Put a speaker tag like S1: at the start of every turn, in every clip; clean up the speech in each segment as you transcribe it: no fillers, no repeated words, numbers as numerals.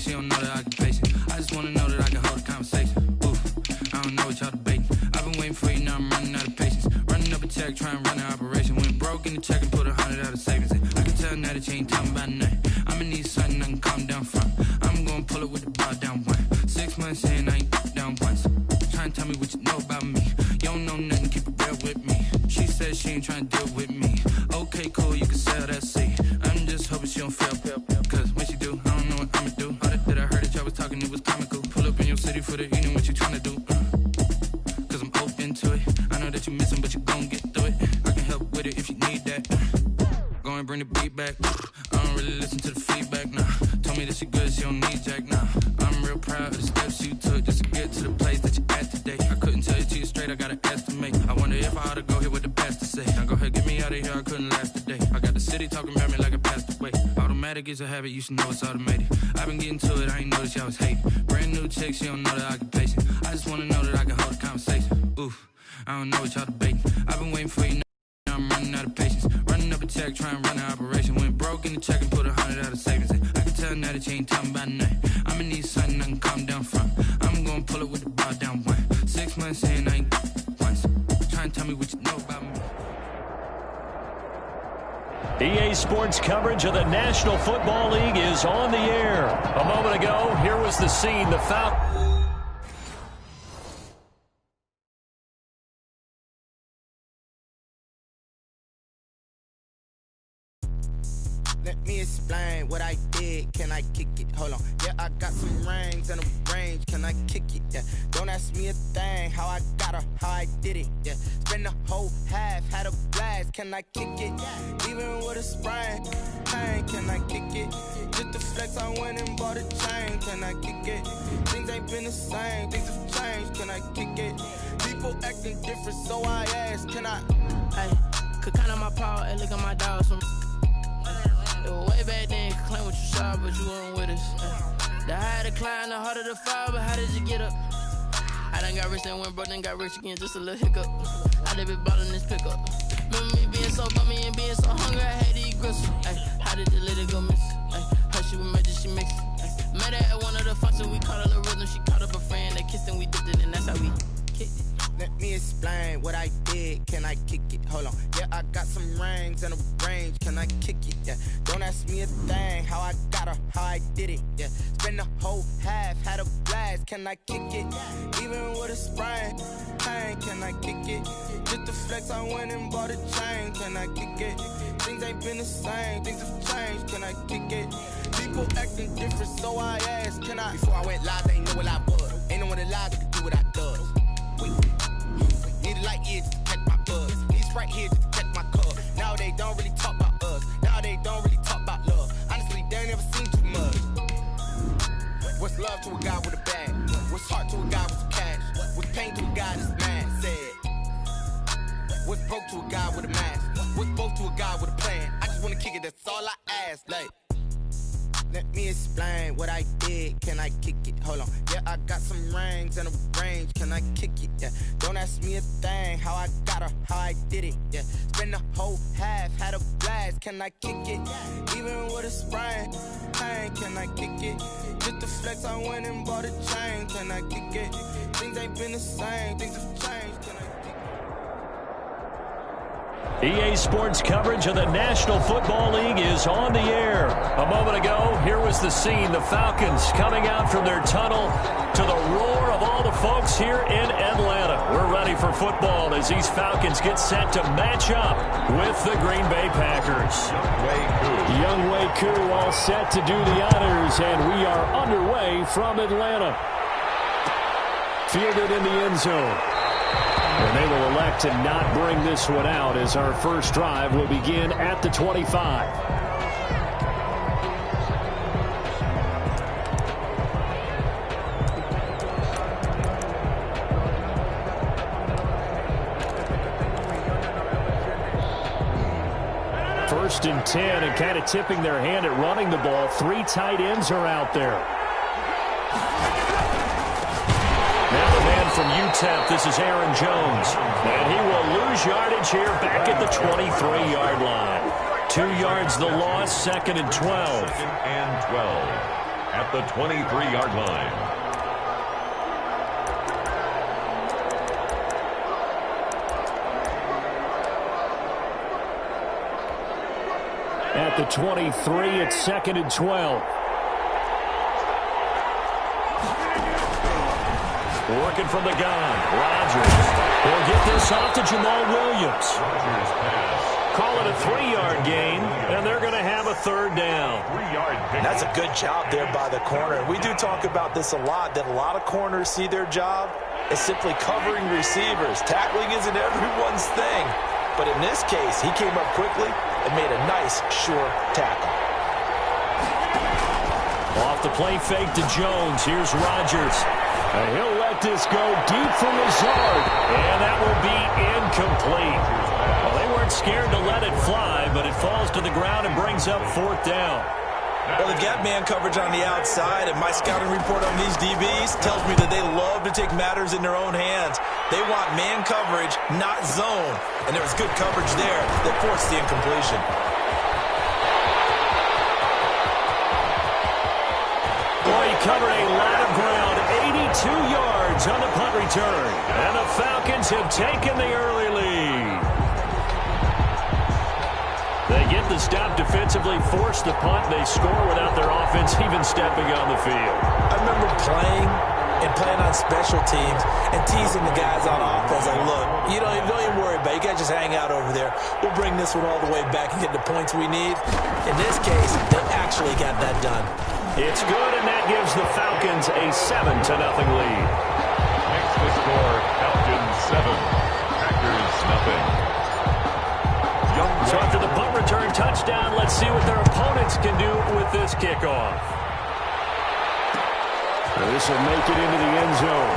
S1: chick, she don't know that I can pace it. I just wanna know that I can hold a conversation. Ooh, I don't know what y'all debating. I've been waiting for you, now I'm running out of patience. Running up a check, trying to run an operation. Went broke in the check and put 100 out of savings in. I can tell now that you ain't talking about nothing. I'ma need something I can calm down from. I'm gonna pull it with the bar down one. 6 months in, I ain't down once. Trying to tell me what you know about me. You don't know nothing, keep it real with me. She said she ain't trying to deal with me. Okay, cool, you can sell that seed. I'm just hoping she don't fail. Cause when she do, I don't know what I'ma do. All that I heard that y'all was talking, it was comical. Pull up in your city for the evening, what you trying to do? Cause I'm open to it. I know that you missing, but you gon' get through it. I can help with it if you need that. Go and bring the beat back. I don't really listen to the feedback, nah. Told me that she good, she don't need Jack, nah. I'm real proud of the steps you took just to get to the place that you at today. I couldn't tell you to you straight, I gotta estimate. I wonder if I ought to go here with the best to say. Now go ahead, get me out of here, I couldn't last a day. I got the city talking about me like I passed away. Automatic is a habit, you should know it's automated. I've been getting to it, I ain't noticed y'all was hating. Brand new chick, she don't know that I can pace it. I just wanna know that I can hold a conversation. Ooh, I don't know what y'all debating. I've been waiting for you, now I'm running out of patience. Running up a check, trying to run an operation. Went broke in the check and put 100 out of savings in. I can tell now that you ain't talking about nothing. I'ma need something I can calm down from. I'm gonna pull it with the bar down one. 6 months in, I ain't once. Trying to tell me what you know about me.
S2: EA Sports coverage of the National Football League is on the air. A moment ago, here was the scene. The Falcons.
S3: Let me explain what I did. Can I kick it? Hold on. Yeah, I got some rings and a range. Can I kick it? Yeah. Don't ask me a thing. How I got her, how I did it. Yeah. Spend the whole half, had a blast. Can I kick it? Even with a sprain. Pain, can I kick it? Just the flex, I went and bought a chain. Can I kick it? Things ain't been the same. Things have changed. Can I kick it? People acting different, so I ask. Can I?
S4: Hey, could count on my power and look at my dogs from. It was way back then, could claim what you saw, but you weren't with us. The higher the climb, the harder the fall, but how did you get up? I done got rich, then went broke, then got rich again, just a little hiccup. I done been ballin' this pickup. Remember me being so bummy and being so hungry, I had to eat gristle. Ay, how did the little go miss? Ay, her she was major, she mixed. Met her at one of the functions, we caught her the rhythm, she caught up a friend, they kissed and we dipped it, and that's how we kicked it.
S3: Let me explain what I did. Can I kick it? Hold on. Yeah, I got some rings and a range. Can I kick it? Yeah. Don't ask me a thing. How I got her, how I did it. Yeah. Spend the whole half, had a blast. Can I kick it? Even with a sprain. Pain, can I kick it? Just the flex, I went and bought a chain. Can I kick it? Things ain't been the same. Things have changed. Can I kick it? People acting different, so I asked. Can I? Before I went live, they ain't know what I was. Ain't no one alive that could do what I does. Need a light here just to catch my buzz. Need Sprite here just to catch my cup. Now they don't really talk about us. Now they don't really talk about love. Honestly, they ain't never seen too much. What's love to a guy with a bag? What's heart to a guy with some cash? What's pain to a guy that's mad? Said. What's broke to a guy with a mask? What's broke to a guy with a plan? I just wanna kick it, that's all I ask. Like. Let me explain what I did. Can I kick it? Hold on. Yeah, I got some rings and a range. Can I kick it? Yeah. Don't ask me a thing. How I got her, how I did it. Yeah. Spend the whole half, had a blast. Can I kick it? Even with a sprain. Pain, can I kick it? Just the flex, I went and bought a chain. Can I kick it? Things ain't been the same. Things have changed. Can I kick it?
S2: EA Sports coverage of the National Football League is on the air. A moment ago, here was the scene. The Falcons coming out from their tunnel to the roar of all the folks here in Atlanta. We're ready for football as these Falcons get set to match up with the Green Bay Packers. Younghoe Koo all set to do the honors, and we are underway from Atlanta. Fielded in the end zone. And they will elect to not bring this one out as our first drive will begin at the 25. First and 10, and kind of tipping their hand at running the ball. 3 tight ends are out there. From UTEP, this is Aaron Jones. And he will lose yardage here back at the 23-yard line. 2 yards the loss, 2nd and 12.
S5: Second and 12 at at the 23-yard line.
S2: At the 23, it's 2nd and 12. Working from the gun, Rodgers. He'll get this off to Jamal Williams. Call it a 3-yard gain, and they're going to have a 3rd down.
S6: That's a good job there by the corner. We do talk about this a lot, that a lot of corners see their job as simply covering receivers. Tackling isn't everyone's thing. But in this case, he came up quickly and made a nice, sure tackle.
S2: Off the play fake to Jones. Here's Rodgers. And he'll let this go deep for Lazard. And that will be incomplete. Well, they weren't scared to let it fly, but it falls to the ground and brings up 4th down.
S6: Well, they've got man coverage on the outside, and my scouting report on these DBs tells me that they love to take matters in their own hands. They want man coverage, not zone. And there was good coverage there that forced the incompletion.
S2: Boy, he covered a lot of ground, 82 yards on the punt return. And the Falcons have taken the early lead. They get the stop defensively, force the punt. They score without their offense even stepping on the field.
S6: I remember playing on special teams and teasing the guys on offense. Like, look, don't even worry about it. You guys just hang out over there. We'll bring this one all the way back and get the points we need. In this case, they actually got that done.
S2: It's good, and that gives the Falcons a 7-0 lead.
S5: Next to score, Falcons 7, Packers nothing.
S2: So after the punt return touchdown, let's see what their opponents can do with this kickoff. This will make it into the end zone.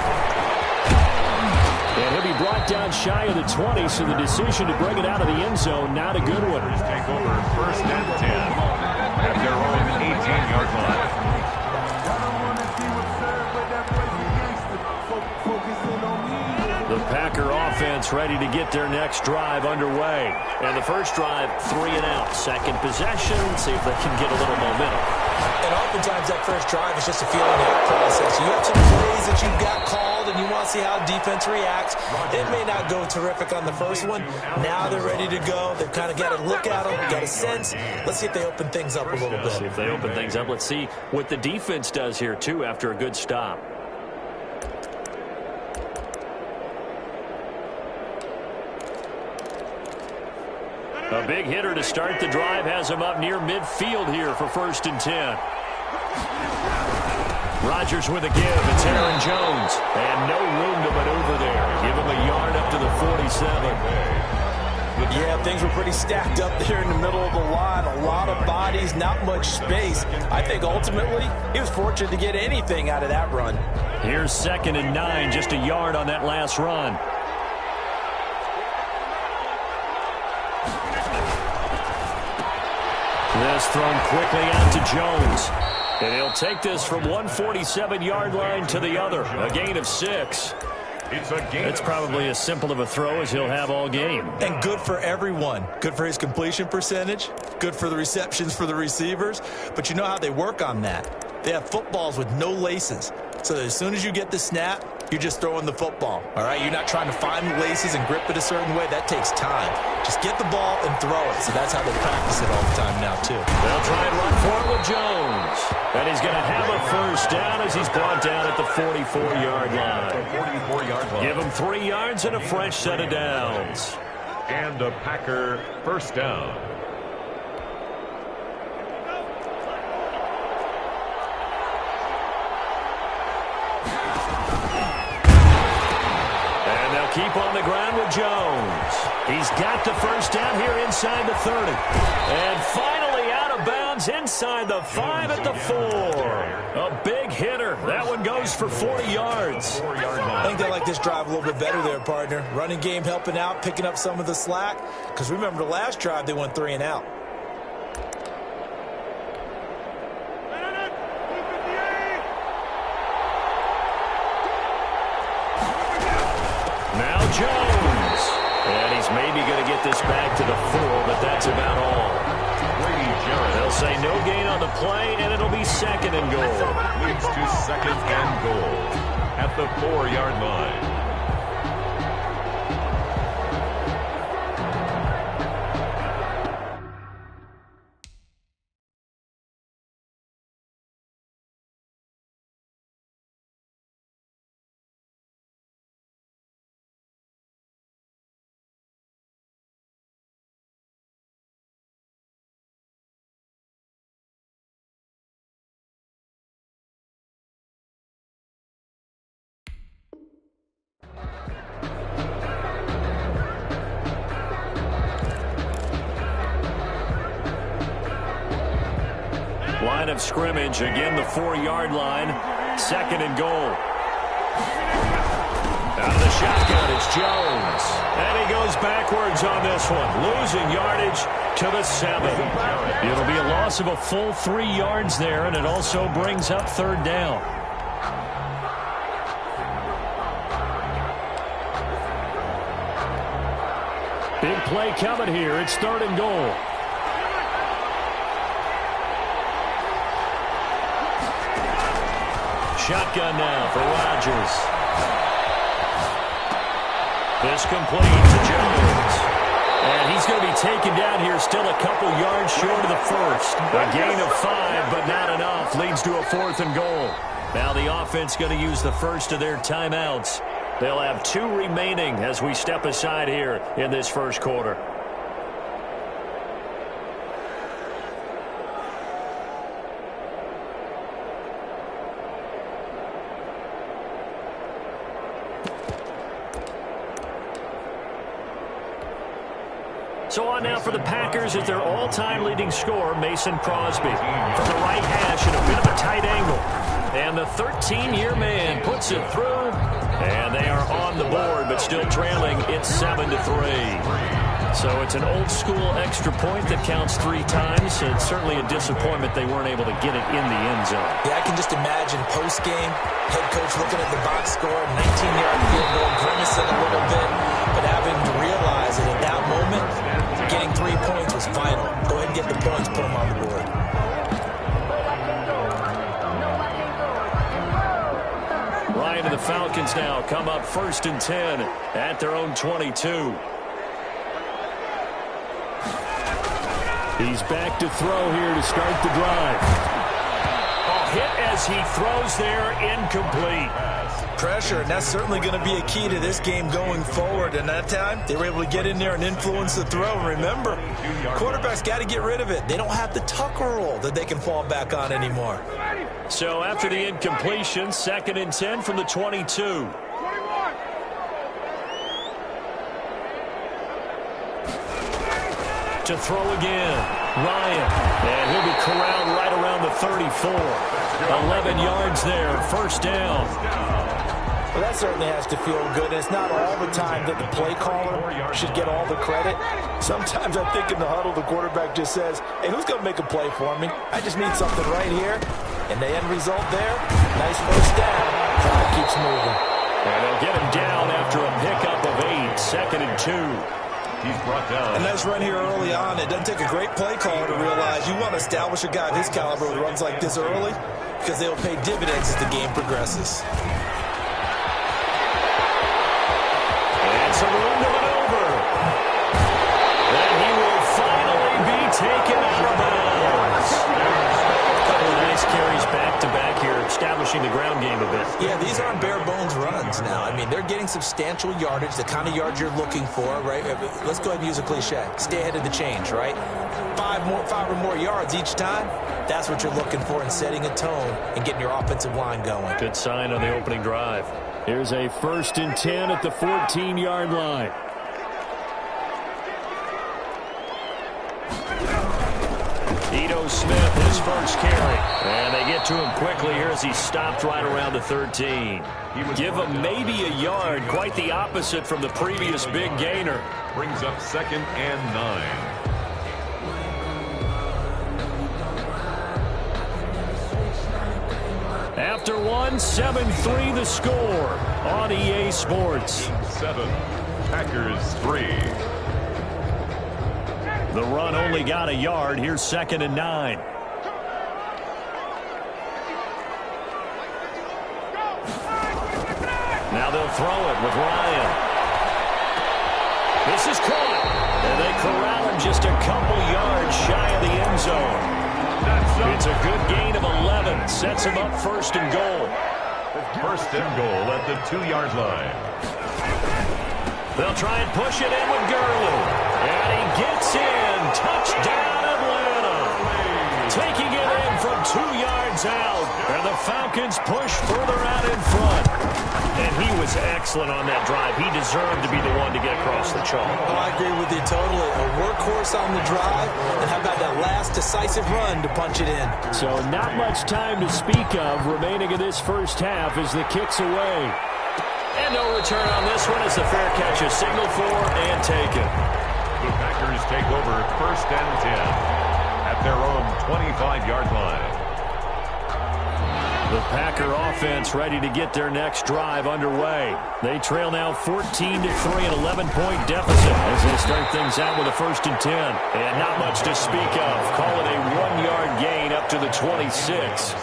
S2: And he'll be brought down shy of the 20, so the decision to bring it out of the end zone, not a good one.
S5: Take over 1st and 10 at their own 18-yard line.
S2: The Packer offense ready to get their next drive underway. And the first drive, 3 and out. Second possession, see if they can get a little momentum.
S6: And oftentimes that first drive is just a feeling out process. You have some plays that you've got called and you want to see how defense reacts. It may not go terrific on the first one. Now they're ready to go. They've kind of got to look at them, got a sense. Let's see if they open things up a little bit.
S2: See if they open things up. Let's see what the defense does here, too, after a good stop. A big hitter to start the drive has him up near midfield here for 1st and 10. Rodgers with a give. It's Aaron Jones. And no room to maneuver there. Give him a yard up to the 47.
S6: Yeah, things were pretty stacked up there in the middle of the line. A lot of bodies, not much space. I think ultimately he was fortunate to get anything out of that run.
S2: Here's 2nd and 9, just a yard on that last run. This thrown quickly out to Jones. And he'll take this from 147-yard line to the other. A gain of 6. It's probably as simple of a throw as he'll have all game.
S6: And good for everyone. Good for his completion percentage. Good for the receptions for the receivers. But you know how they work on that. They have footballs with no laces. So as soon as you get the snap, you're just throwing the football. All right, you're not trying to find the laces and grip it a certain way. That takes time. Just get the ball and throw it. So that's how they practice it all the time now, too.
S2: They'll try and run for it with Jones. And he's going to have a first down as he's brought down at the 44-yard line. Give him 3 yards and a fresh set of downs.
S5: And a Packer first down.
S2: Keep on the ground with Jones. He's got the first down here inside the 30. And finally out of bounds inside the 5 at the 4. A big hitter. That one goes for 40 yards.
S6: I think they like this drive a little bit better there, partner. Running game helping out, picking up some of the slack. Because remember the last drive, they went 3 and out.
S2: Jones. And he's maybe going to get this back to the 4, but that's about all. They'll say no gain on the play, and it'll be second and goal.
S5: Leads to second and goal at the 4-yard line.
S2: Line of scrimmage, again the 4-yard line. Second and goal. Out of the shotgun, it's Jones. And he goes backwards on this one, losing yardage to the 7. It'll be a loss of a full 3 yards there, and it also brings up third down. Big play coming here. It's third and goal. Shotgun now for Rodgers. This complete to Jones. And he's going to be taken down here, still a couple yards short of the first. A gain of 5, but not enough. Leads to a 4th and goal. Now the offense going to use the first of their timeouts. They'll have 2 remaining as we step aside here in this first quarter. So on now for the Packers is their all-time leading scorer, Mason Crosby. From the right hash in a bit of a tight angle. And the 13-year man puts it through. And they are on the board, but still trailing. It's 7-3. So it's an old-school extra point that counts 3 times. It's certainly a disappointment they weren't able to get it in the end zone.
S6: Yeah, I can just imagine post-game, head coach looking at the box score, 19-yard field goal, grimacing a little bit, but having to realize that at that moment, getting 3 points was vital. Go ahead and get the points, put them on the board.
S2: Ryan and the Falcons now come up 1st and 10 at their own 22. He's back to throw here to start the drive. A hit as he throws there, incomplete.
S6: Pressure, and that's certainly going to be a key to this game going forward. And that time, they were able to get in there and influence the throw. And remember, quarterbacks got to get rid of it. They don't have the Tucker rule that they can fall back on anymore.
S2: So after the incompletion, 2nd and 10 from the 22. To throw again, Ryan, and he'll be corralled right around the 34. 11 yards there, 1st down.
S6: Well, that certainly has to feel good. It's not all the time that the play caller should get all the credit. Sometimes I think in the huddle, the quarterback just says, hey, who's going to make a play for me? I just need something right here. And the end result there, nice 1st down. Clock keeps moving.
S2: And they'll get him down after a pickup of 8, 2nd and 2.
S5: He's brought down.
S6: A nice run here early on. It doesn't take a great play caller to realize you want to establish a guy of his caliber with runs like this early because they will pay dividends as the game progresses.
S2: And so run to maneuver. And he will finally be taken out of bounds. A couple of nice carries back-to-back here, establishing the ground game a bit.
S6: Yeah, these aren't bare-bones runs now. I mean, they're getting substantial yardage, the kind of yards you're looking for, right? Let's go ahead and use a cliche. Stay ahead of the change, right? 5 or more yards each time. That's what you're looking for in setting a tone and getting your offensive line going.
S2: Good sign on the opening drive. Here's a 1st and 10 at the 14-yard line. Ito Smith, his first carry. And they get to him quickly here as he's stopped right around the 13. Give him maybe a yard, quite the opposite from the previous big gainer.
S5: Brings up 2nd and 9.
S2: After 7-3 the score on EA Sports.
S5: 7, Packers 3.
S2: The run only got a yard. Here's 2nd and 9. throw it with Ryan. This is caught. And they corral him just a couple yards shy of the end zone. It's a good gain of 11. Sets him up first and goal.
S5: First and goal at the 2-yard line.
S2: They'll try and push it in with Gurley. And he gets in. Touchdown, Atlanta. Taking it in from 2 yards out. And the Falcons push further out in front. And he was excellent on that drive. He deserved to be the one to get across the chalk.
S6: Oh, I agree with you totally. A workhorse on the drive. And how about that last decisive run to punch it in?
S2: So not much time to speak of remaining in this first half as the kick's away. And no return on this one as the fair catch is signaled for and taken.
S5: The Packers take over first and 10 at their own 25-yard line.
S2: The Packer offense ready to get their next drive underway. They trail now 14-3, an 11-point deficit as they start things out with a first and 10. And not much to speak of. Call it a 1-yard gain up to the 26.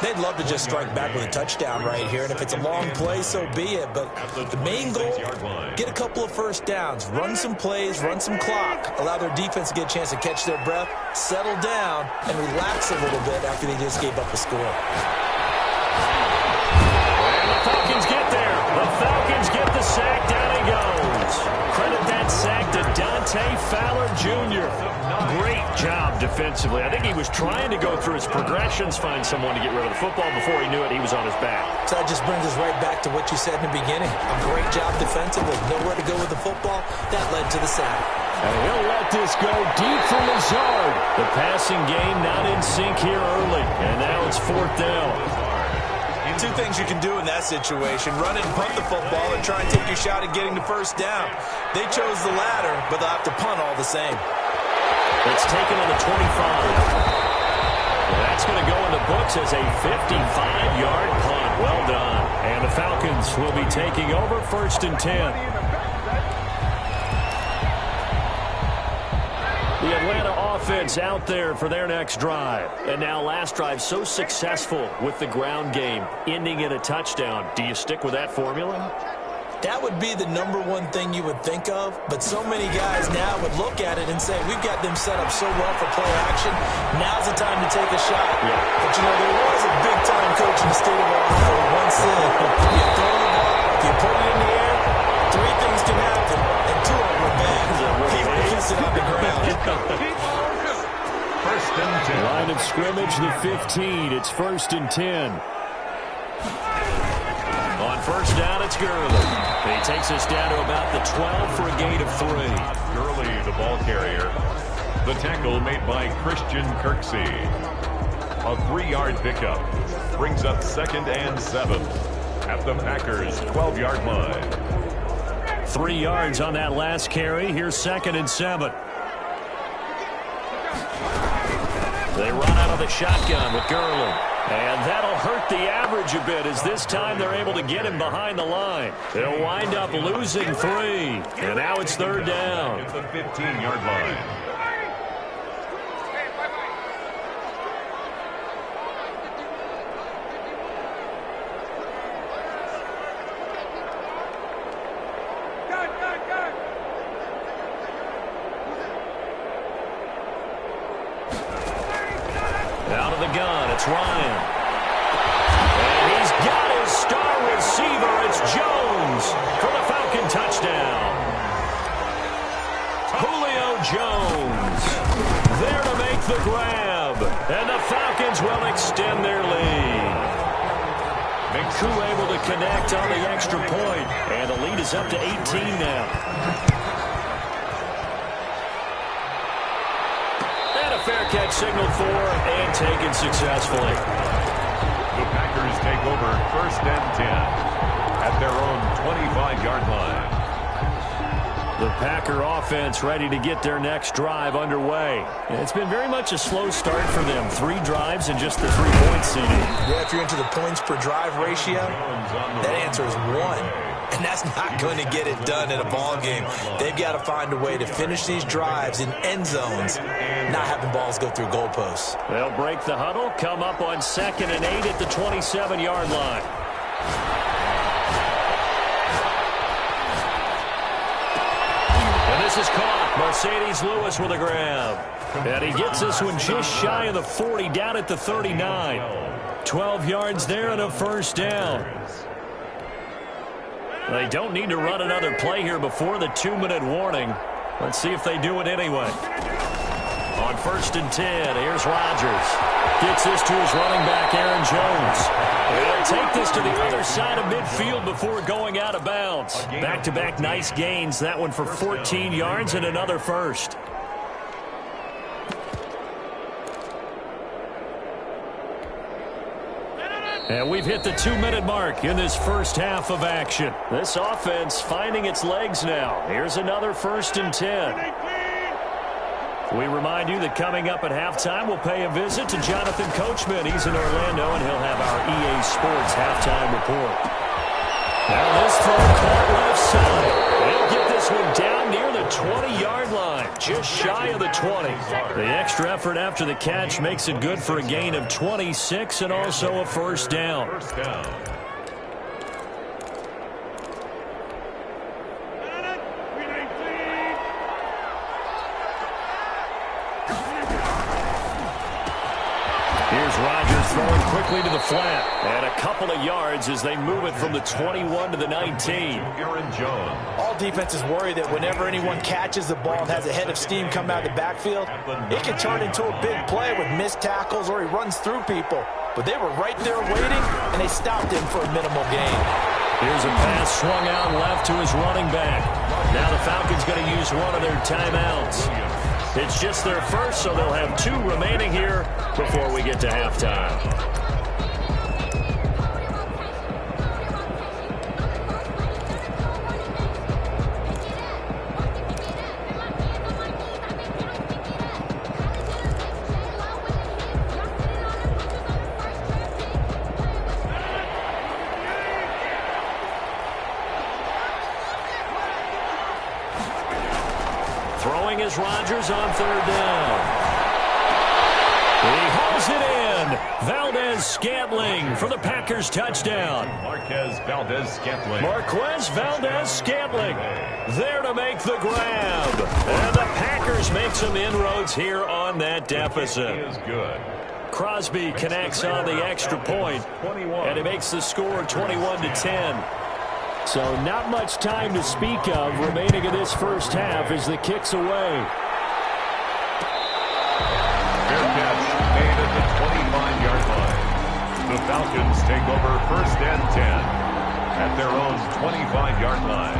S6: They'd love to just strike back with a touchdown right here, and if it's a long play, so be it. But the main goal, get a couple of first downs, run some plays, run some clock, allow their defense to get a chance to catch their breath, settle down, and relax a little bit after they just gave up a score.
S2: And the Falcons get there. The Falcons get the sack. Down he goes. Credit that sack to Dante Fowler Jr. Great job defensively. I think he was trying to go through his progressions, find someone to get rid of the football. Before he knew it, he was on his back.
S6: So that just brings us right back to what you said in the beginning. A great job defensively. Nowhere to go with the football. That led to the sack.
S2: And he'll let this go deep for Lazard. The passing game not in sync here early. And now it's 4th down.
S6: Two things you can do in that situation. Run and punt the football and try and take your shot at getting the first down. They chose the latter, but they'll have to punt all the same.
S2: It's taken on the 25. That's going to go in the books as a 55-yard punt. Well done. And the Falcons will be taking over first and 10. The Atlanta offense out there for their next drive. And now last drive so successful with the ground game, ending in a touchdown. Do you stick with that formula?
S6: That would be the #1 thing you would think of, but so many guys now would look at it and say, we've got them set up so well for play action, now's the time to take a shot. Yeah. But, you know, there was a big-time coach in the state of Ohio who once said, you throw the ball, you put it in the air, 3 things can happen, and 2 of them are bad. People kiss it on the ground.
S5: First and 10.
S2: Line of scrimmage, the 15. It's first and 10. On first down, it's Gurley. He takes us down to about the 12 for a gain of 3.
S5: Gurley, the ball carrier. The tackle made by Christian Kirksey. A 3-yard pickup brings up 2nd and 7 at the Packers' 12-yard line.
S2: 3 yards on that last carry. Here's 2nd and 7. They run out of the shotgun with Gurley. And that'll hurt the average a bit as this time they're able to get him behind the line. They'll wind up losing 3. And now it's 3rd down.
S5: At the 15-yard line.
S2: Out of the gun, it's Ryan. And he's got his star receiver. It's Jones for the Falcon touchdown. Julio Jones there to make the grab. And the Falcons will extend their lead. McCoo able to connect on the extra point. And the lead is up to 18 now. Fair catch signaled for and taken successfully.
S5: The Packers take over first and 10 at their own 25-yard line.
S2: The Packer offense ready to get their next drive underway. It's been very much a slow start for them. 3 drives and just the 3-point CD.
S6: Yeah, if you're into the points per drive ratio, that answer is 1. And that's not going to get it done in a ball game. They've got to find a way to finish these drives in end zones, not having balls go through goalposts.
S2: They'll break the huddle, come up on 2nd and 8 at the 27-yard line. This is caught. Mercedes Lewis with a grab. And he gets this one just shy of the 40, down at the 39. 12 yards there and a first down. They don't need to run another play here before the 2-minute warning. Let's see if they do it anyway. On 1st and 10, here's Rodgers. Gets this to his running back, Aaron Jones. They'll take this to the other side of midfield before going out of bounds. Back-to-back nice gains. That one for 14 yards and another first. And we've hit the 2-minute mark in this first half of action. This offense finding its legs now. Here's another 1st and 10. We remind you that coming up at halftime, we'll pay a visit to Jonathan Coachman. He's in Orlando, and he'll have our EA Sports halftime report. Now this throw caught left side. They'll get this one down near the 20-yard line, just shy of the 20. The extra effort after the catch makes it good for a gain of 26 and also a first down. Here's Rodgers throwing quickly to the flat. And a couple of yards as they move it from the 21 to the 19.
S5: Aaron Jones.
S6: All defenses worry that whenever anyone catches the ball and has a head of steam come out of the backfield, it can turn into a big play with missed tackles or he runs through people. But they were right there waiting, and they stopped him for a minimal gain.
S2: Here's a pass swung out left to his running back. Now the Falcons going to use one of their timeouts. It's just their first, so they'll have 2 remaining here before we get to halftime. Throwing is Rodgers on 3rd down. He hauls it in. Valdes-Scantling for the Packers touchdown.
S5: Marquez Valdes-Scantling.
S2: Marquez Valdes-Scantling there to make the grab. And the Packers make some inroads here on that deficit.
S5: He is good.
S2: Crosby connects on the extra point, and it makes the score 21-10. So not much time to speak of remaining in this first half as the kick's away.
S5: Fair catch made at the 25-yard line. The Falcons take over 1st and 10 at their own 25-yard line.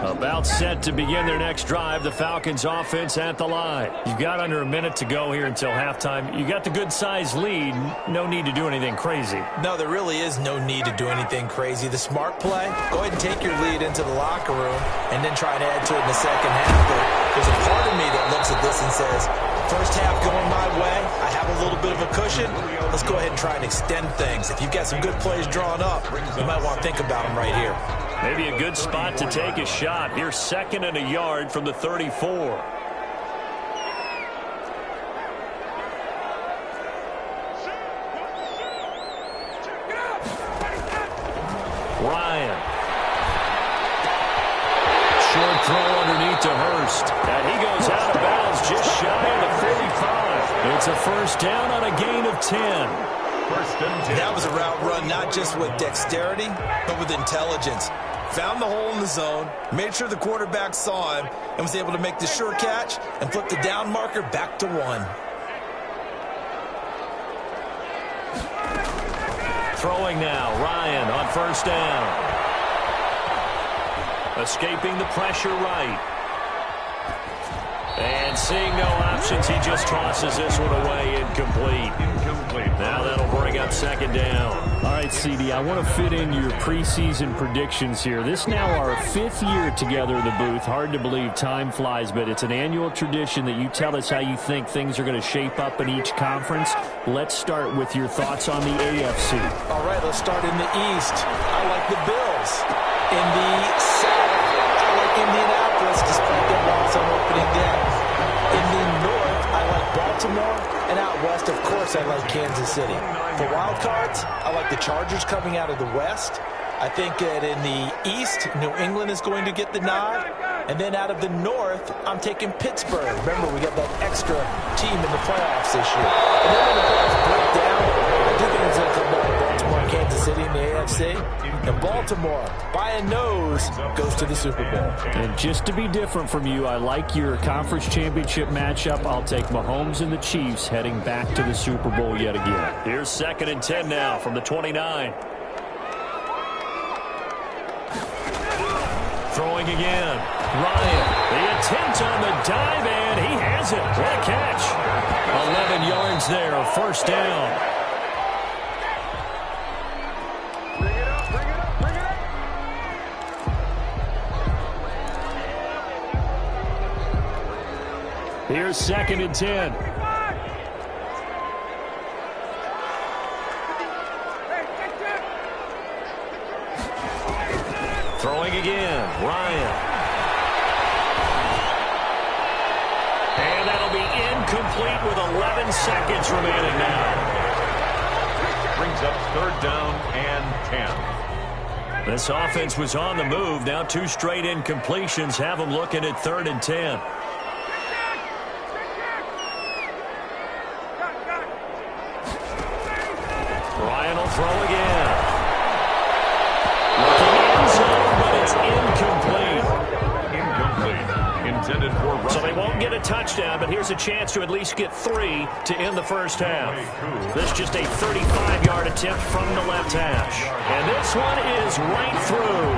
S2: About set to begin their next drive. The Falcons offense at the line. You've got under a minute to go here until halftime. You got the good-sized lead. No need to do anything crazy.
S6: No, there really is no need to do anything crazy. The smart play, go ahead and take your lead into the locker room and then try to add to it in the second half. But there's a part of me that looks at this and says, first half going my way, I have a little bit of a cushion. Let's go ahead and try and extend things. If you've got some good plays drawn up, you might want to think about them right here.
S2: Maybe a good spot to take a shot. Here's 2nd and a yard from the 34. Ryan. Short throw underneath to Hurst. And he goes out of bounds just shy of the 45. It's a first down on a gain of 10.
S6: That was a route run not just with dexterity, but with intelligence. Found the hole in the zone, made sure the quarterback saw him, and was able to make the sure catch and flip the down marker back to 1.
S2: Throwing now, Ryan on 1st down. Escaping the pressure right. And seeing no options, he just tosses this one away, incomplete. Now that'll bring up 2nd down.
S7: All right, CD, I want to fit in your preseason predictions here. This now our 5th year together in the booth. Hard to believe time flies, but it's an annual tradition that you tell us how you think things are going to shape up in each conference. Let's start with your thoughts on the AFC.
S6: All right, let's start in the East. I like the Bills. In the South, I like Indianapolis despite their loss on opening day. In the North, I like Baltimore, and out West, of course, I like Kansas City. For wild cards, I like the Chargers coming out of the West. I think that in the East, New England is going to get the nod. And then out of the North, I'm taking Pittsburgh. Remember, we got that extra team in the playoffs this year. And then when the playoffs break down, I do think it's going to come down to Baltimore and Kansas City in the AFC. And Baltimore, by a nose, goes to the Super Bowl.
S7: And just to be different from you, I like your conference championship matchup. I'll take Mahomes and the Chiefs heading back to the Super Bowl yet again.
S2: Here's 2nd and 10 now from the 29. Throwing again. Ryan, the attempt on the dive, and he has it. What a catch. 11 yards there, 1st down.
S8: Bring it up, bring it up, bring it up.
S2: Here's 2nd and 10. Throwing again, Ryan. And that'll be incomplete with 11 seconds remaining now.
S5: Brings up 3rd down and 10.
S2: This offense was on the move. Now 2 straight incompletions have them looking at 3rd and 10. Ryan will throw again. Looking in zone, but it's incomplete.
S5: Intended for running.
S2: So they won't get a touchdown, but here's a chance to at least get 3 to end the first half. This is just a 35-yard attempt from the left hash. And this one is right through.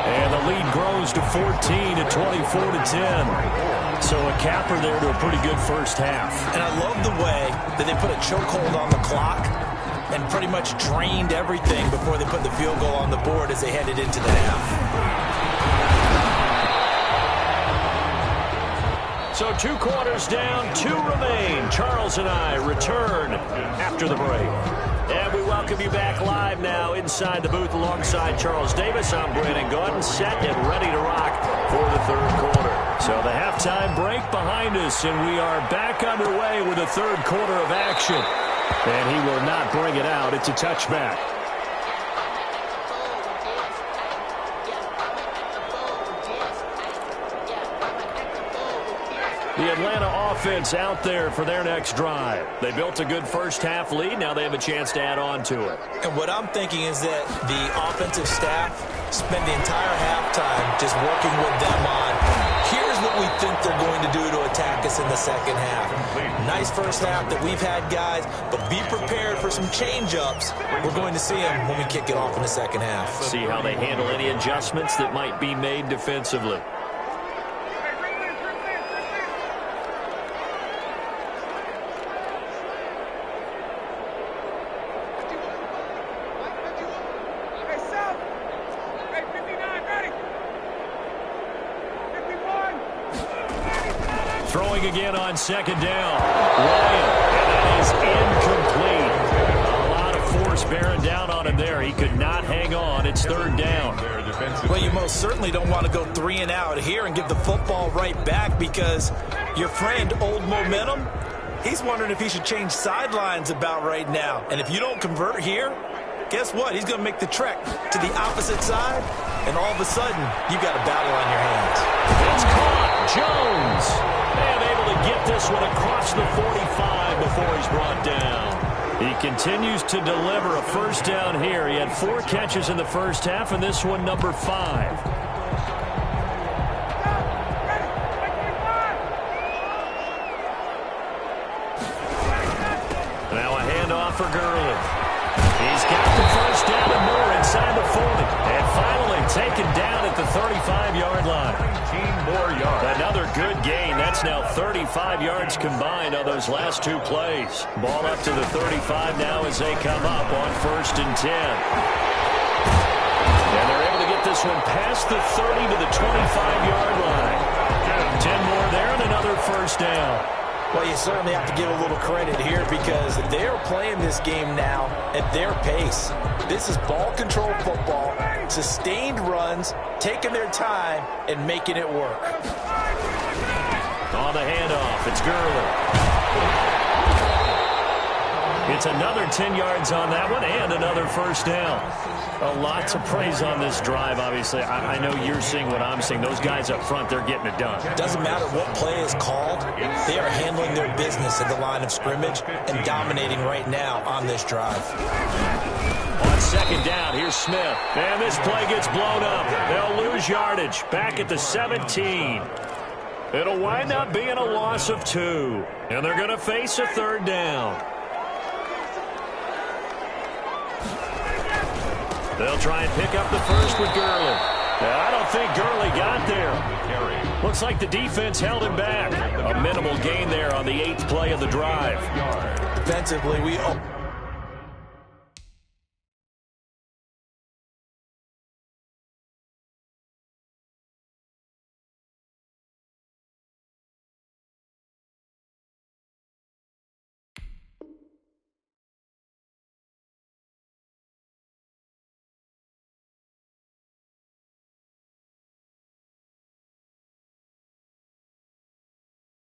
S2: And the lead grows to 14 at 24-10. So a capper there to a pretty good first half.
S6: And I love the way that they put a chokehold on the clock and pretty much drained everything before they put the field goal on the board as they headed into the half.
S2: So 2 quarters down, 2 remain. Charles and I return after the break. And we welcome you back live now inside the booth alongside Charles Davis. I'm Brandon Gordon, set and ready to rock for the 3rd quarter. So the halftime break behind us, and we are back underway with the 3rd quarter of action. And he will not bring it out. It's a touchback. The Atlanta offense out there for their next drive. They built a good first half lead. Now they have a chance to add on to it.
S6: And what I'm thinking is that the offensive staff spend the entire halftime just working with them on, here's what we think they're going to do to attack us in the second half. Nice first half that we've had, guys, but be prepared for some change-ups. We're going to see them when we kick it off in the second half.
S2: See how they handle any adjustments that might be made defensively. Throwing again on 2nd down. Ryan, and that is incomplete. A lot of force bearing down on him there. He could not hang on. It's 3rd down.
S6: Well, you most certainly don't want to go 3 and out here and give the football right back because your friend, Old Momentum, he's wondering if he should change sidelines about right now. And if you don't convert here, guess what? He's going to make the trek to the opposite side, and all of a sudden, you've got a battle on your hands.
S2: It's caught. Jones. And able to get this one across the 45 before he's brought down. He continues to deliver a first down here. He had 4 catches in the first half, and this one number 5. Now a handoff for Gurley. He's got the first down and more inside the 40. And finally taken down at the 35-yard line.
S5: 19 more yards.
S2: Another good gain. That's now 35 yards combined on those last 2 plays. Ball up to the 35 now as they come up on 1st and 10. And they're able to get this one past the 30 to the 25-yard line. 10 more there and another first down.
S6: Well, you certainly have to give a little credit here because they're playing this game now at their pace. This is ball control football, sustained runs, taking their time, and making it work.
S2: On the handoff, it's Gurley. It's another 10 yards on that one and another first down. A lot to praise on this drive, obviously. I know you're seeing what I'm seeing. Those guys up front, they're getting it done.
S6: Doesn't matter what play is called. They are handling their business at the line of scrimmage and dominating right now on this drive.
S2: On second down, here's Smith. And this play gets blown up. They'll lose yardage. Back at the 17. It'll wind up being a loss of 2. And they're going to face a third down. They'll try and pick up the first with Gurley. I don't think Gurley got there. Looks like the defense held him back. A minimal gain there on the 8th play of the drive.
S6: Defensively, we...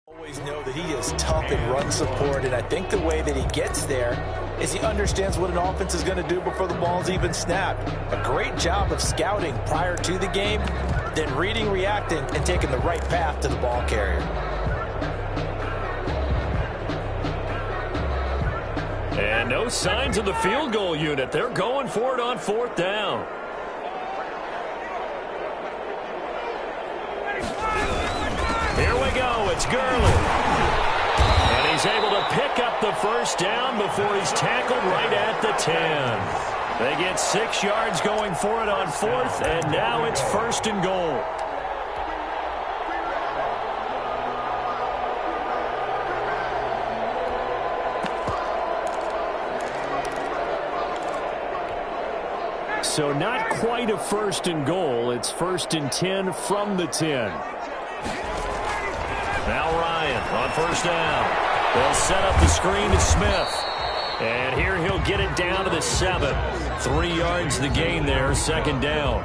S6: always know that he is tough in run support, and I think the way that he gets there is he understands what an offense is going to do before the ball's even snapped. A great job of scouting prior to the game, then reading, reacting, and taking the right path to the ball carrier.
S2: And no signs of the field goal unit. They're going for it on 4th down. Here we go. It's Gurley. And he's able to pick up the first down before he's tackled right at the 10. They get 6 yards going for it on 4th, and now it's 1st and goal. So not quite a 1st and goal. It's 1st and 10 from the 10. Now Ryan on 1st down. They'll set up the screen to Smith. And here he'll get it down to the 7. 3 yards the gain there, 2nd down.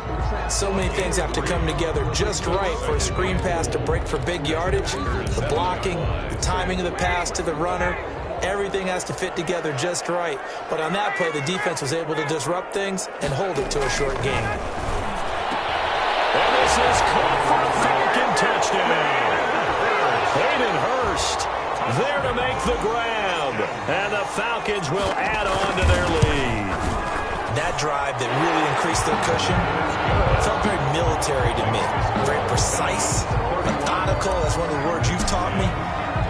S6: So many things have to come together just right for a screen pass to break for big yardage. The blocking, the timing of the pass to the runner, everything has to fit together just right. But on that play, the defense was able to disrupt things and hold it to a short gain.
S2: And this is caught for a Falcon touchdown. Hayden Hurst there to make the grab. And the Falcons will add on to their lead.
S6: That drive that really increased their cushion felt very military to me. Very precise, methodical, that's one of the words you've taught me.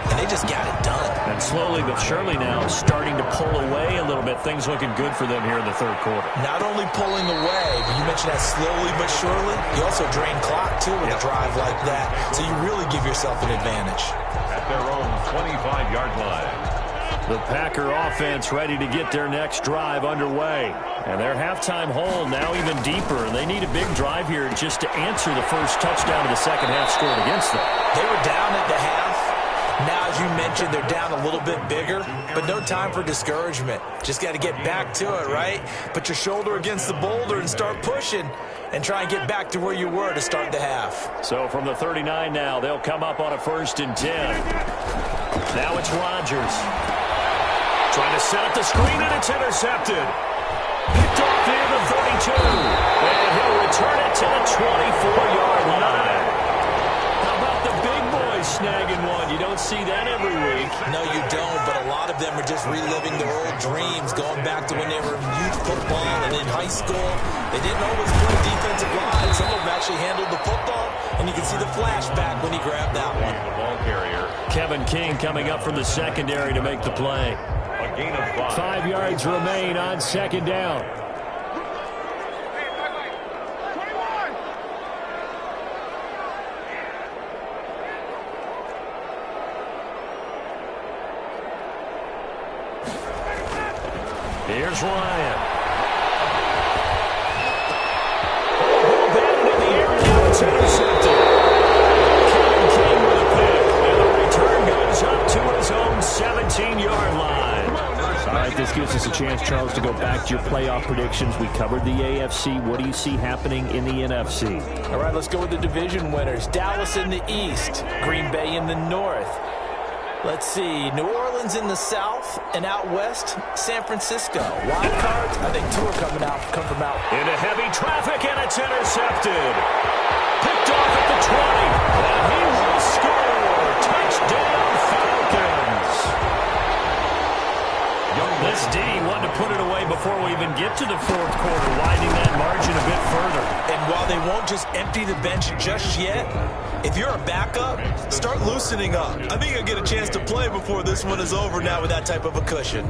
S6: And they just got it done.
S2: And slowly but surely now starting to pull away a little bit. Things looking good for them here in the 3rd quarter.
S6: Not only pulling away, but you mentioned that slowly but surely. You also drain clock, too, with a drive like that. So you really give yourself an advantage.
S5: At their own 25-yard line.
S2: The Packer offense ready to get their next drive underway. And their halftime hole now even deeper. And they need a big drive here just to answer the first touchdown of the second half scored against them.
S6: They were down at the half. Now, as you mentioned, they're down a little bit bigger, but no time for discouragement. Just got to get back to it, right? Put your shoulder against the boulder and start pushing and try and get back to where you were to start the half.
S2: So from the 39 now, they'll come up on a 1st and 10. Now it's Rodgers. Trying to set up the screen, and it's intercepted. Picked off near the 32. And he'll return it to the 24-yard line. How about the big boys snagging one? You don't see that every week.
S6: No, you don't, but a lot of them are just reliving their old dreams, going back to when they were in youth football and in high school. They didn't always play defensive line. Some of them actually handled the football, and you can see the flashback when he grabbed that one.
S5: The ball carrier.
S2: Kevin King coming up from the secondary to make the play.
S5: A gain of 5.
S2: 5 yards remain on 2nd down. Here's Ryan. Batted in the air, now it's intercepted. Kevin King with a pick, and the return goes up to
S7: This gives us a chance, Charles, to go back to your playoff predictions. We covered the AFC. What do you see happening in the NFC?
S6: All right, let's go with the division winners. Dallas in the East, Green Bay in the North. Let's see, New Orleans in the South, and out West, San Francisco. Wild cards, I think two are come from out.
S2: Into heavy traffic, and it's intercepted. Picked off at the 20, and he will score. Touchdown, Falcons. This D wanted to put it away before we even get to the fourth quarter, widening that margin a bit further.
S6: And while they won't just empty the bench just yet, if you're a backup, start loosening up. I think you'll get a chance to play before this one is over now with that type of a cushion.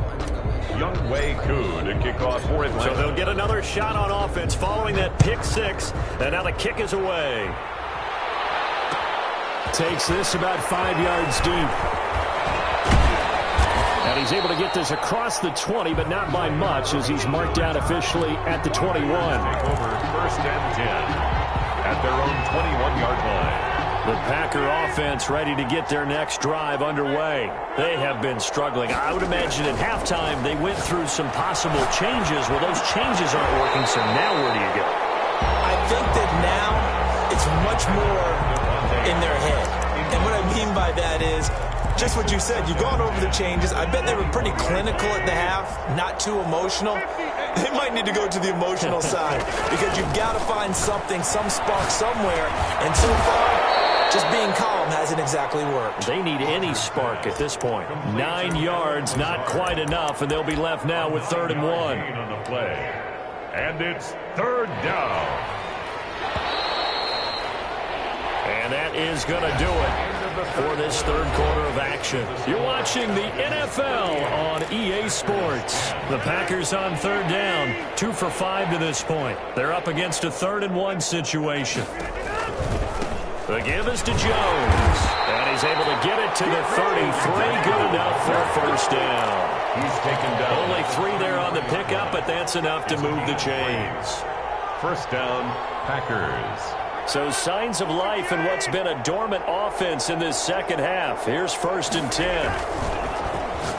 S5: Younghoe Koo to kick off for Atlanta.
S2: So they'll get another shot on offense following that pick six, and now the kick is away.
S7: Takes this about 5 yards deep. And he's able to get this across the 20, but not by much, as he's marked down officially at the 21.
S5: Take over 1st and 10 at their own 21-yard line.
S2: The Packer offense ready to get their next drive underway. They have been struggling. I would imagine at halftime they went through some possible changes. Well, those changes aren't working, so now where do you go?
S6: I think that now it's much more in their head. And what I mean by that is just what you said. You've gone over the changes. I bet they were pretty clinical at the half, not too emotional. They might need to go to the emotional side because you've got to find something, some spark somewhere. And so far, just being calm hasn't exactly worked.
S2: They need any spark at this point. 9 yards, not quite enough, and they'll be left now with 3rd and 1.
S5: On the play. And it's 3rd down.
S2: And that is going to do it for this third quarter of action. You're watching the NFL on EA Sports. The Packers on 3rd down, 2 for 5 to this point. They're up against a 3rd and 1 situation. The give is to Jones, and he's able to get it to the 33. Good enough for a 1st down.
S5: He's taken down.
S2: Only 3 there on the pickup, but that's enough to move the chains.
S5: 1st down, Packers.
S2: So signs of life in what's been a dormant offense in this second half. Here's 1st and 10.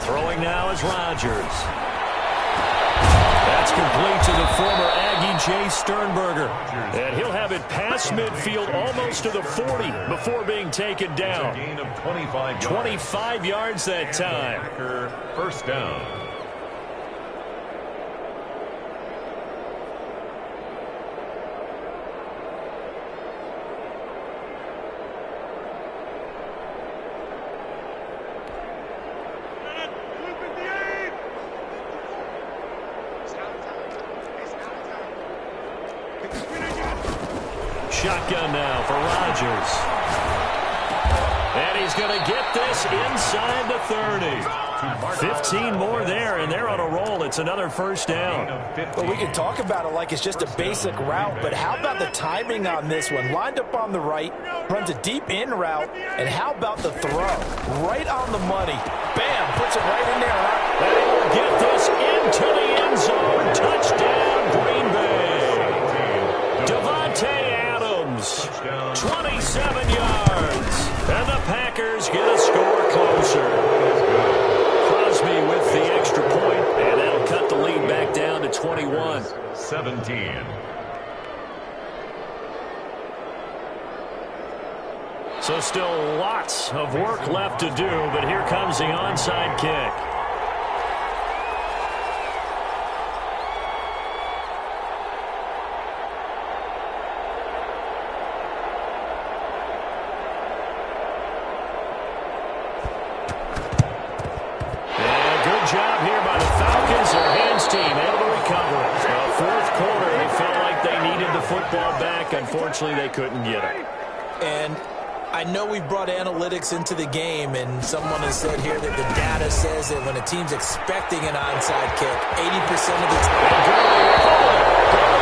S2: Throwing now is Rodgers. That's complete to the former Aggie Jay Sternberger. And he'll have it past midfield almost to the 40 before being taken down.
S5: Gain of 25 yards.
S2: 25 yards that time.
S5: Packer 1st down.
S2: Shotgun now for Rodgers. And he's going to get this inside the 30. 15 more there, and they're on a roll. It's another 1st down.
S6: Well, we can talk about it like it's just a basic route, but how about the timing on this one? Lined up on the right, runs a deep in route, and how about the throw? Right on the money. Bam, puts it right in there.
S2: And he will get this into the end zone. Touchdown, Green Bay. Devontae Adams, 27 yards. And the Packers get a score closer. Crosby with the extra point, and that'll cut the lead back down to 21.
S5: 17.
S2: So still lots of work left to do, but here comes the onside kick. Job here by the Falcons. Their hands team able to recover it. Fourth quarter, they felt like they needed the football back. Unfortunately, they couldn't get it.
S6: And I know we've brought analytics into the game, and someone has said here that the data says that when a team's expecting an onside kick, 80% of the time.
S2: Gurley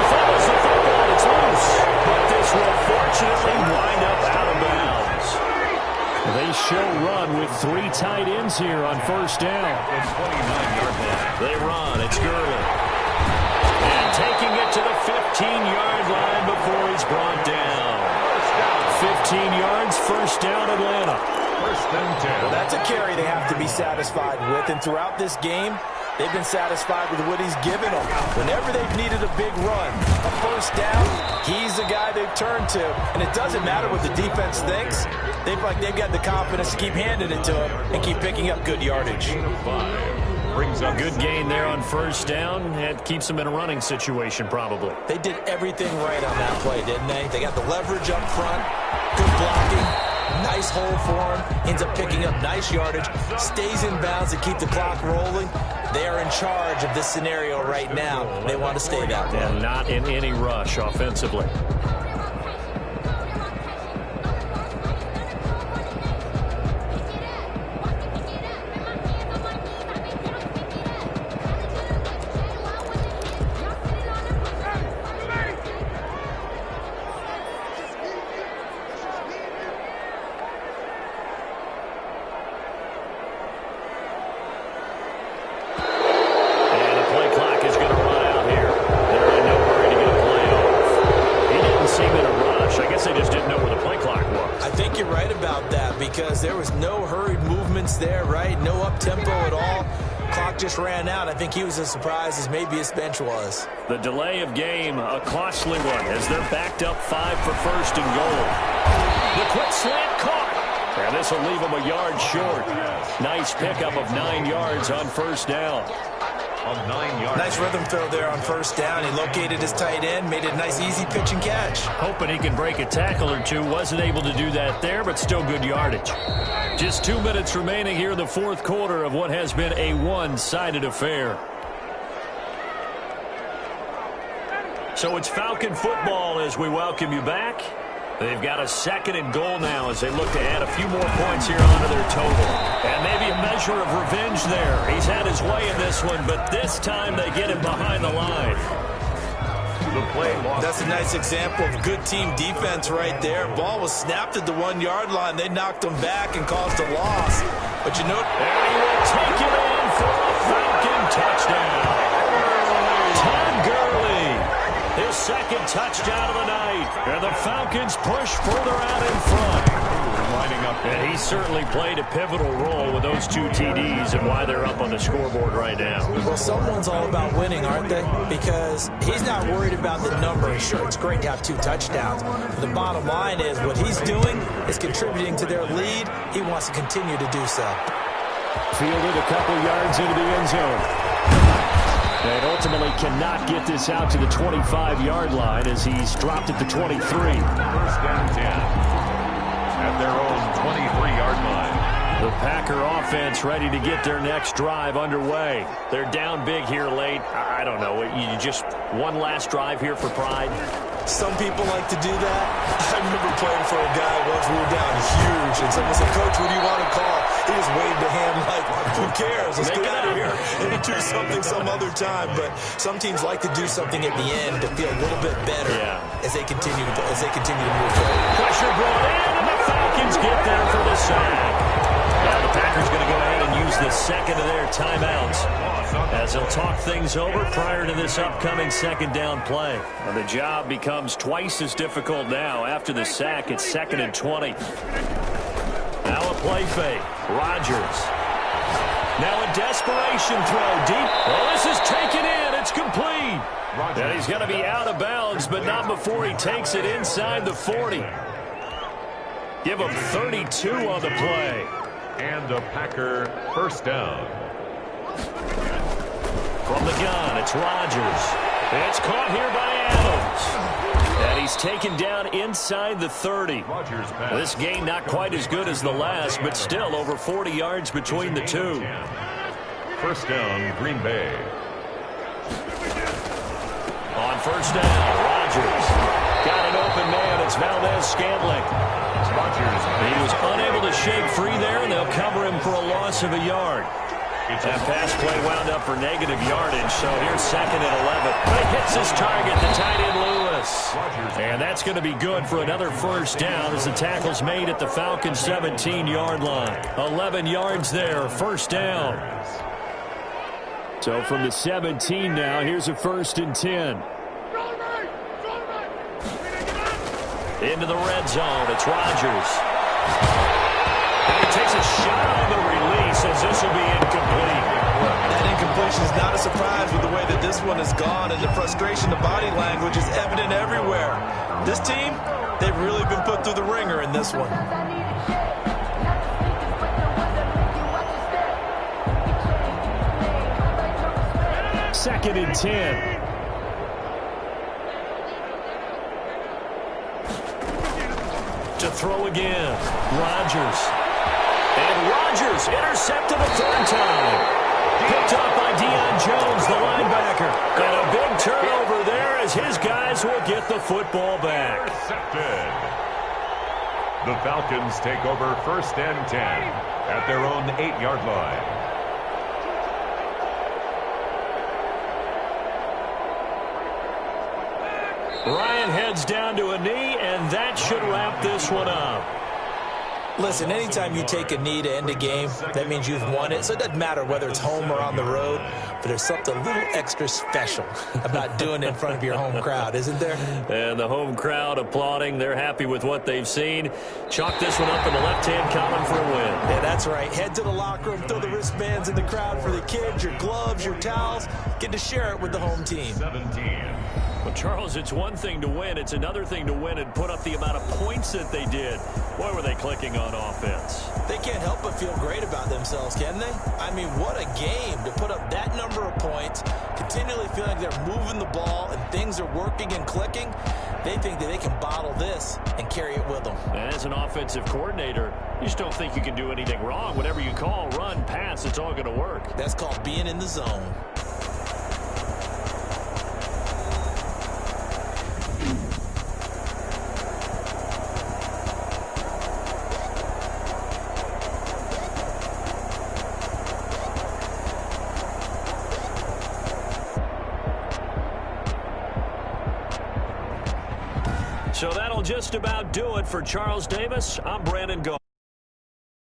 S2: follows the football. It's loose. But this will fortunately wind up out of bounds. They show run with 3 tight ends here on 1st down.
S5: 29-yard line.
S2: They run. It's Gurley. And taking it to the 15-yard line before he's brought down. 15 yards, 1st down, Atlanta.
S5: 1st and 10.
S6: Well, that's a carry they have to be satisfied with. And throughout this game, They've been satisfied with what he's given them. Whenever they've needed a big run, a first down, he's the guy they've turned to. And it doesn't matter what the defense thinks. They've got the confidence to keep handing it to him and keep picking up good yardage.
S2: Brings up good gain there on first down. It keeps them in a running situation probably.
S6: They did everything right on that play, didn't they? They got the leverage up front, good blocking, nice hole for him, ends up picking up nice yardage, stays in bounds to keep the clock rolling. They are in charge of this scenario right now. They want to stay that way.
S2: And not in any rush offensively.
S6: Because there was no hurried movements there, right? No up-tempo at all. Clock just ran out. I think he was as surprised as maybe his bench was.
S2: The delay of game, a costly one, as they're backed up 5 for first and goal. The quick slant caught. And this will leave them a yard short. Nice pickup of 9 yards on first down.
S6: Nice rhythm throw there on first down. He located his tight end, made it a nice easy pitch and catch.
S2: Hoping he can break a tackle or two. Wasn't able to do that there, but still good yardage. Just 2 minutes remaining here in the fourth quarter of what has been a one-sided affair. So it's Falcon football as we welcome you back. They've got a second and goal now as they look to add a few more points here onto their total. And maybe a measure of revenge there. He's had his way in this one, but this time they get him behind the line.
S6: That's a nice example of good team defense right there. Ball was snapped at the 1 yard line. They knocked him back and caused a loss. But you know,
S2: and he will take it in for a Falcon touchdown. Todd Gurley, his second touchdown of the night. And the Falcons push further out in front. Lining up. And he certainly played a pivotal role with those 2 TDs and why they're up on the scoreboard right now.
S6: Well, someone's all about winning, aren't they? Because he's not worried about the number. Sure, it's great to have 2 touchdowns. But the bottom line is what he's doing is contributing to their lead. He wants to continue to do so.
S2: Fielded a couple yards into the end zone. And ultimately cannot get this out to the 25-yard line as he's dropped at the 23.
S5: First and 10 at their own 23-yard line.
S2: The Packer offense ready to get their next drive underway. They're down big here late. I don't know. You just one last drive here for pride?
S6: Some people like to do that. I remember playing for a guy once. We were down huge, and someone said, "Coach, what do you want to call?" He just waved a hand like, "Who cares? Let's get out of here and do something some other time." But some teams like to do something at the end to feel a little bit better as they continue to move forward.
S2: Pressure brought in, and the Falcons get there for the sack. Now the Packers going to go ahead and use the second of their timeouts as they'll talk things over prior to this upcoming second down play. And the job becomes twice as difficult now. After the sack, it's 2nd and 20. Now a play fake. Rodgers. Now a desperation throw deep. Well, this is taken in. It's complete. And he's going to be out of bounds, but not before he takes it inside the 40. Give him 32 on the play.
S5: And a Packer first down.
S2: From the gun, it's Rodgers. It's caught here by Adams. And he's taken down inside the 30. This game not quite as good as the last, but still over 40 yards between the two.
S5: First down, Green Bay.
S2: On first down, Rodgers. Got an open man. It's Valdez-Scantling. He was unable to shake free there, and they'll cover him for a loss of a yard. That pass play wound up for negative yardage, so here's 2nd and 11. But he hits his target, the tight end Lewis. And that's going to be good for another first down as the tackle's made at the Falcons' 17-yard line. 11 yards there, first down. So from the 17 now, here's a 1st and 10. Into the red zone, it's Rodgers. And he takes a shot on the release as this will be incomplete.
S6: That incompletion is not a surprise with the way that this one has gone, and the frustration, the body language is evident everywhere. This team, they've really been put through the ringer in this one.
S2: Second and 10. To throw again, Rodgers. And Rodgers intercepted a third time. Picked up by Deion Jones, the linebacker. And a big turnover there as his guys will get the football back.
S5: Intercepted. The Falcons take over 1st and 10 at their own 8-yard line.
S2: Ryan heads down to a knee, and that should wrap this one up.
S6: Listen, anytime you take a knee to end a game, that means you've won it. So it doesn't matter whether it's home or on the road, but there's something a little extra special about doing it in front of your home crowd, isn't there?
S2: And the home crowd applauding. They're happy with what they've seen. Chalk this one up in the left-hand column for a win.
S6: Yeah, that's right. Head to the locker room, throw the wristbands in the crowd for the kids, your gloves, your towels. Get to share it with the home team.
S5: 17.
S2: Well, Charles, it's one thing to win. It's another thing to win and put up the amount of points that they did. Boy, were they clicking on offense.
S6: They can't help but feel great about themselves, can they? I mean, what a game to put up that number of points, continually feeling like they're moving the ball and things are working and clicking. They think that they can bottle this and carry it with them.
S2: As an offensive coordinator, you just don't think you can do anything wrong. Whatever you call, run, pass, it's all going to work.
S6: That's called being in the zone.
S2: So that'll just about do it for Charles Davis. I'm Brandon Gault.